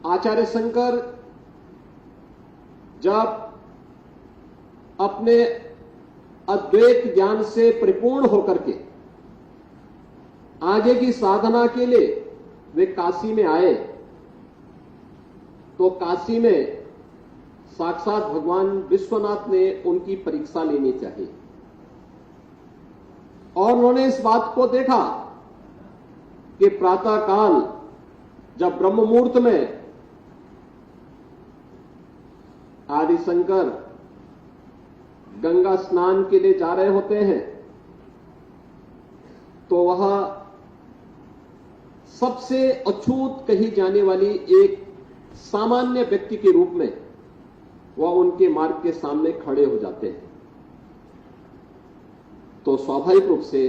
आचार्य शंकर जब अपने अद्वैत ज्ञान से परिपूर्ण होकर के आगे की साधना के लिए वे काशी में आए, तो काशी में साक्षात भगवान विश्वनाथ ने उनकी परीक्षा लेनी चाहिए और उन्होंने इस बात को देखा कि प्रातः काल जब ब्रह्म मुहूर्त में आदि शंकर गंगा स्नान के लिए जा रहे होते हैं, तो वह सबसे अछूत कही जाने वाली एक सामान्य व्यक्ति के रूप में वह उनके मार्ग के सामने खड़े हो जाते हैं। तो स्वाभाविक रूप से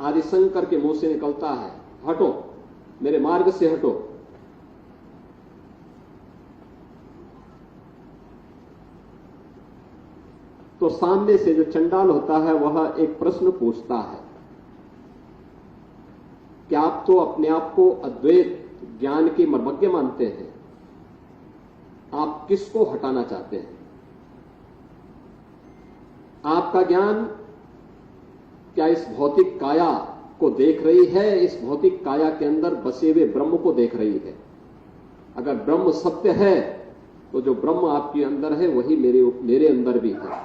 आदिशंकर के मुंह से निकलता है, हटो, मेरे मार्ग से हटो। तो सामने से जो चंडाल होता है वह एक प्रश्न पूछता है कि आप तो अपने आप को अद्वैत ज्ञान के मर्मज्ञ मानते हैं, आप किसको हटाना चाहते हैं? आपका ज्ञान क्या इस भौतिक काया को देख रही है, इस भौतिक काया के अंदर बसे हुए ब्रह्म को देख रही है? अगर ब्रह्म सत्य है तो जो ब्रह्म आपके अंदर है वही मेरे अंदर भी है,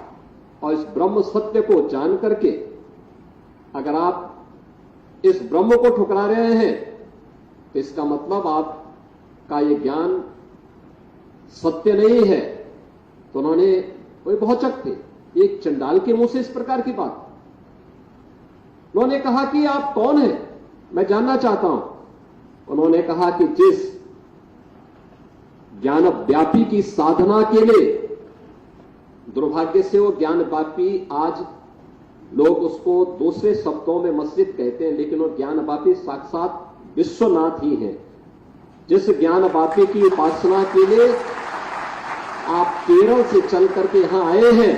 और इस ब्रह्म सत्य को जान करके अगर आप इस ब्रह्म को ठुकरा रहे हैं तो इसका मतलब आपका ये ज्ञान सत्य नहीं है। तो उन्होंने, वे भौचक थे, एक चंडाल के मुंह से इस प्रकार की बात। उन्होंने कहा कि आप कौन हैं, मैं जानना चाहता हूं। उन्होंने कहा कि जिस ज्ञान व्यापी की साधना के लिए, दुर्भाग्य से वो ज्ञान व्यापी आज लोग उसको दूसरे शब्दों में मस्जिद कहते हैं, लेकिन वो ज्ञान व्यापी साक्षात विश्वनाथ ही है। जिस ज्ञान व्यापी की उपासना के लिए आप केरल से चल करके यहां आए हैं,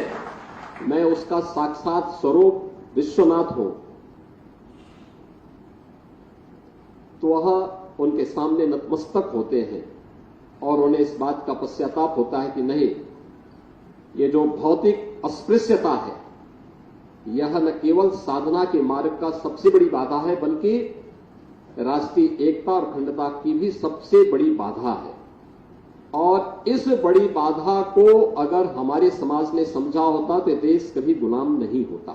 मैं उसका साक्षात स्वरूप विश्वनाथ हूं। तो वह उनके सामने नतमस्तक होते हैं और उन्हें इस बात का पश्चाताप होता है कि नहीं, ये जो भौतिक अस्पृश्यता है यह न केवल साधना के मार्ग का सबसे बड़ी बाधा है, बल्कि राष्ट्रीय एकता और अखंडता की भी सबसे बड़ी बाधा है। और इस बड़ी बाधा को अगर हमारे समाज ने समझा होता तो देश कभी गुलाम नहीं होता।